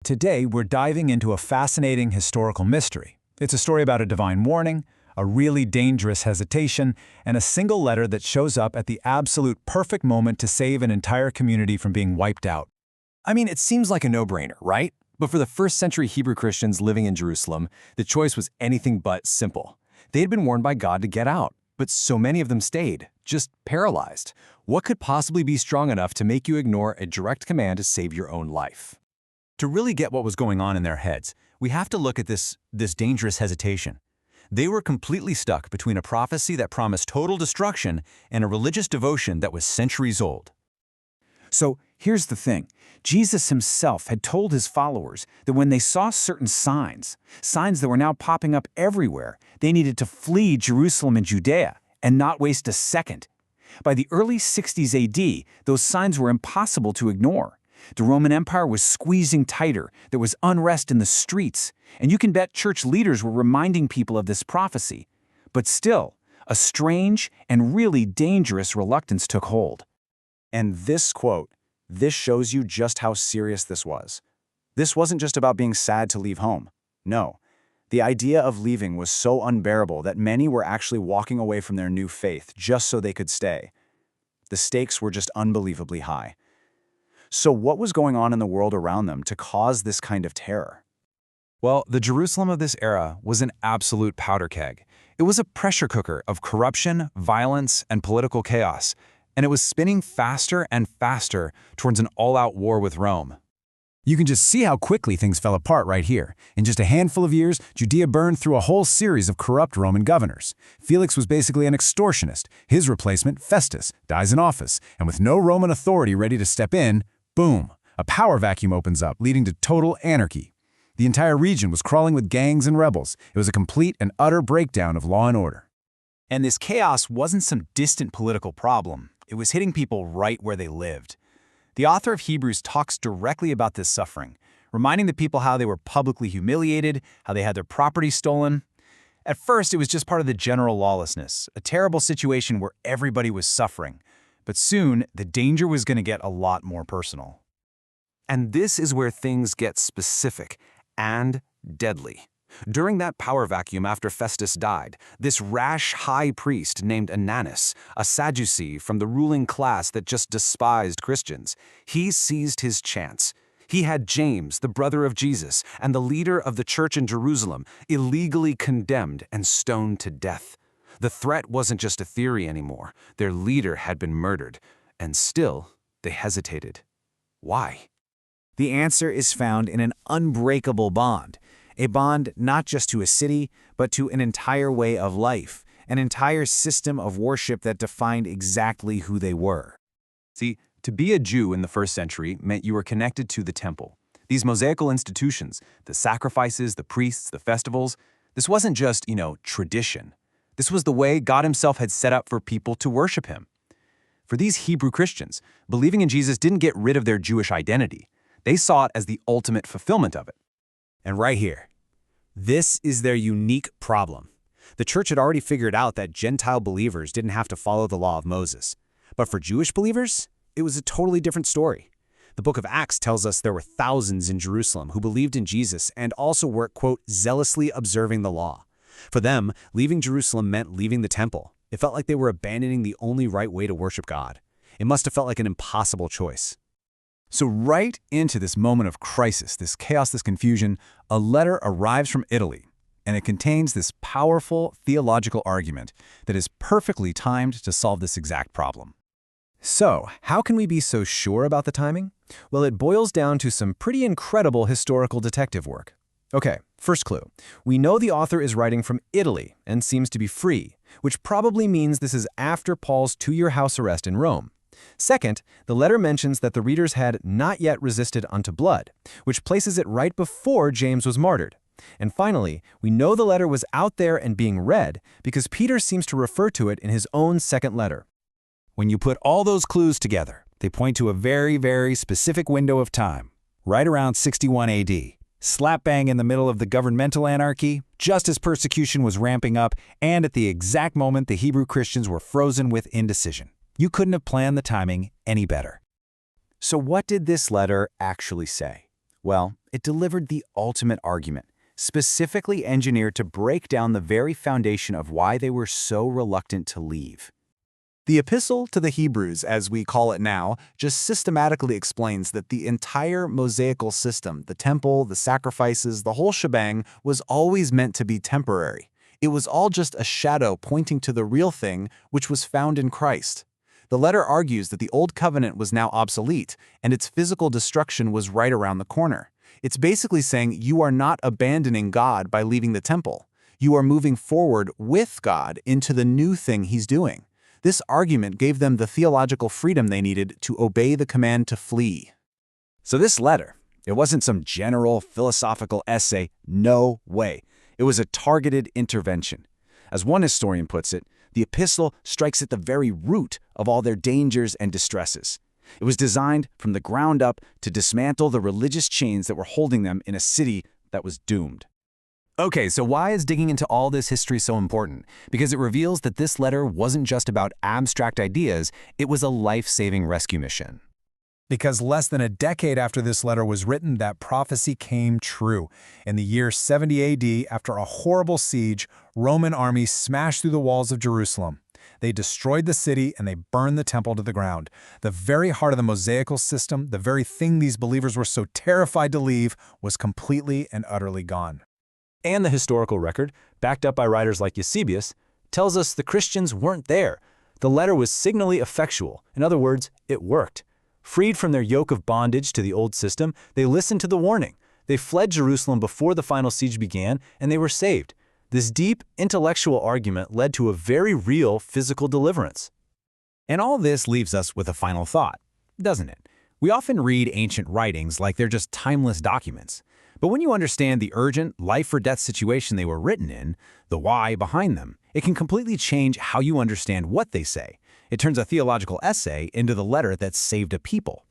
Today, we're diving into a fascinating historical mystery. It's a story about a divine warning, a really dangerous hesitation, and a single letter that shows up at the absolute perfect moment to save an entire community from being wiped out. I mean, it seems like a no-brainer, right? But for the first-century Hebrew Christians living in Jerusalem, the choice was anything but simple. They had been warned by God to get out, but so many of them stayed, just paralyzed. What could possibly be strong enough to make you ignore a direct command to save your own life? To really get what was going on in their heads, we have to look at this dangerous hesitation. They were completely stuck between a prophecy that promised total destruction and a religious devotion that was centuries old. So here's the thing. Jesus himself had told his followers that when they saw certain signs that were now popping up everywhere, they needed to flee Jerusalem and Judea and not waste a second. By the early 60s AD, those signs were impossible to ignore. The Roman Empire was squeezing tighter, there was unrest in the streets, and you can bet church leaders were reminding people of this prophecy. But still, a strange and really dangerous reluctance took hold. And this quote, this shows you just how serious this was. This wasn't just about being sad to leave home. No, the idea of leaving was so unbearable that many were actually walking away from their new faith just so they could stay. The stakes were just unbelievably high. So what was going on in the world around them to cause this kind of terror? Well, the Jerusalem of this era was an absolute powder keg. It was a pressure cooker of corruption, violence, and political chaos, and it was spinning faster and faster towards an all-out war with Rome. You can just see how quickly things fell apart right here. In just a handful of years, Judea burned through a whole series of corrupt Roman governors. Felix was basically an extortionist. His replacement, Festus, dies in office, and with no Roman authority ready to step in, boom, a power vacuum opens up, leading to total anarchy. The entire region was crawling with gangs and rebels. It was a complete and utter breakdown of law and order. And this chaos wasn't some distant political problem. It was hitting people right where they lived. The author of Hebrews talks directly about this suffering, reminding the people how they were publicly humiliated, how they had their property stolen. At first, it was just part of the general lawlessness, a terrible situation where everybody was suffering. But soon, the danger was going to get a lot more personal. And this is where things get specific and deadly. During that power vacuum after Festus died, this rash high priest named Ananus, a Sadducee from the ruling class that just despised Christians, he seized his chance. He had James, the brother of Jesus, and the leader of the church in Jerusalem, illegally condemned and stoned to death. The threat wasn't just a theory anymore. Their leader had been murdered, and still, they hesitated. Why? The answer is found in an unbreakable bond. A bond not just to a city, but to an entire way of life, an entire system of worship that defined exactly who they were. See, to be a Jew in the first century meant you were connected to the temple. These Mosaical institutions, the sacrifices, the priests, the festivals, this wasn't just, tradition. This was the way God himself had set up for people to worship him. For these Hebrew Christians, believing in Jesus didn't get rid of their Jewish identity. They saw it as the ultimate fulfillment of it. And right here, this is their unique problem. The church had already figured out that Gentile believers didn't have to follow the law of Moses. But for Jewish believers, it was a totally different story. The book of Acts tells us there were thousands in Jerusalem who believed in Jesus and also were, quote, zealously observing the law. For them, leaving Jerusalem meant leaving the temple. It felt like they were abandoning the only right way to worship God. It must have felt like an impossible choice. So right into this moment of crisis, this chaos, this confusion, a letter arrives from Italy, and it contains this powerful theological argument that is perfectly timed to solve this exact problem. So, how can we be so sure about the timing? Well, it boils down to some pretty incredible historical detective work. Okay, first clue. We know the author is writing from Italy and seems to be free, which probably means this is after Paul's 2-year house arrest in Rome. Second, the letter mentions that the readers had not yet resisted unto blood, which places it right before James was martyred. And finally, we know the letter was out there and being read because Peter seems to refer to it in his own second letter. When you put all those clues together, they point to a very, very specific window of time, right around 61 AD. Slap bang in the middle of the governmental anarchy, just as persecution was ramping up, and at the exact moment the Hebrew Christians were frozen with indecision. You couldn't have planned the timing any better. So what did this letter actually say? Well, it delivered the ultimate argument, specifically engineered to break down the very foundation of why they were so reluctant to leave. The Epistle to the Hebrews, as we call it now, just systematically explains that the entire Mosaical system, the temple, the sacrifices, the whole shebang, was always meant to be temporary. It was all just a shadow pointing to the real thing, which was found in Christ. The letter argues that the Old Covenant was now obsolete, and its physical destruction was right around the corner. It's basically saying you are not abandoning God by leaving the temple. You are moving forward with God into the new thing He's doing. This argument gave them the theological freedom they needed to obey the command to flee. So this letter, it wasn't some general philosophical essay. No way. It was a targeted intervention. As one historian puts it, the epistle strikes at the very root of all their dangers and distresses. It was designed from the ground up to dismantle the religious chains that were holding them in a city that was doomed. Okay, so why is digging into all this history so important? Because it reveals that this letter wasn't just about abstract ideas, it was a life-saving rescue mission. Because less than a decade after this letter was written, that prophecy came true. In the year 70 AD, after a horrible siege, Roman armies smashed through the walls of Jerusalem. They destroyed the city and they burned the temple to the ground. The very heart of the Mosaical system, the very thing these believers were so terrified to leave, was completely and utterly gone. And the historical record, backed up by writers like Eusebius, tells us the Christians weren't there. The letter was signally effectual. In other words, it worked. Freed from their yoke of bondage to the old system, they listened to the warning. They fled Jerusalem before the final siege began, and they were saved. This deep, intellectual argument led to a very real physical deliverance. And all this leaves us with a final thought, doesn't it? We often read ancient writings like they're just timeless documents. But when you understand the urgent, life-or-death situation they were written in, the why behind them, it can completely change how you understand what they say. It turns a theological essay into the letter that saved a people.